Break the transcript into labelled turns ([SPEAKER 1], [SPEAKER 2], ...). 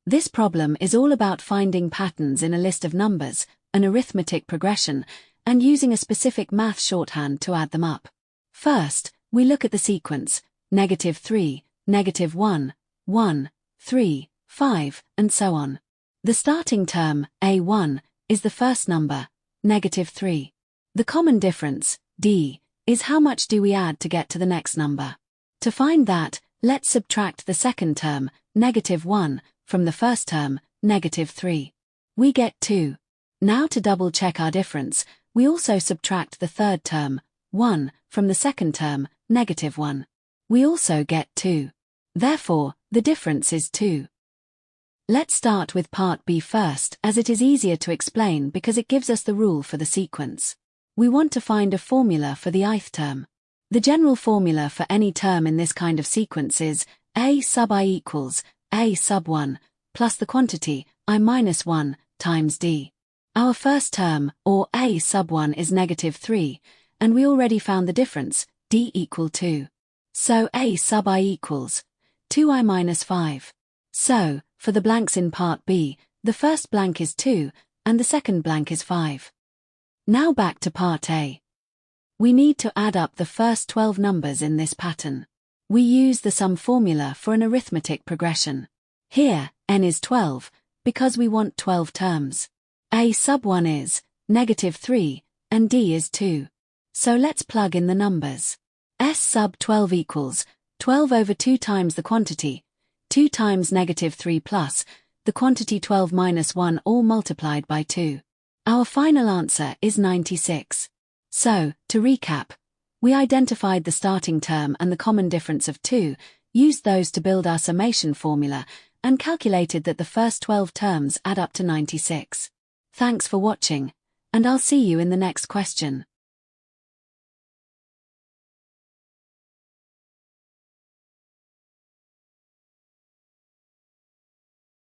[SPEAKER 1] This problem is all about finding patterns in a list of numbers, an arithmetic progression, and using a specific math shorthand to add them up. First, we look at the sequence, -3, -1, 1, 3, 5, and so on. The starting term, A1, is the first number, -3. The common difference, D, is how much do we add to get to the next number. To find that, let's subtract the second term, -1, from the first term, -3. We get 2. Now to double check our difference, we also subtract the third term, 1, from the second term, -1. We also get 2. Therefore, the difference is 2. Let's start with part B first, as it is easier to explain because it gives us the rule for the sequence. We want to find a formula for the ith term. The general formula for any term in this kind of sequence is A sub I equals A sub 1 plus the quantity I minus 1 times D. Our first term, or A sub 1, is -3, and we already found the difference, D equal 2. So A sub I equals 2I minus 5. So, for the blanks in part B, the first blank is 2, and the second blank is 5. Now back to part A. We need to add up the first 12 numbers in this pattern. We use the sum formula for an arithmetic progression. Here, n is 12, because we want 12 terms. A sub 1 is -3, and D is 2. So let's plug in the numbers. S sub 12 equals 12 over 2 times the quantity, 2 times -3 plus the quantity 12 minus 1 all multiplied by 2. Our final answer is 96. So, to recap, we identified the starting term and the common difference of 2, used those to build our summation formula, and calculated that the first 12 terms add up to 96. Thanks for watching, and I'll see you in the next question.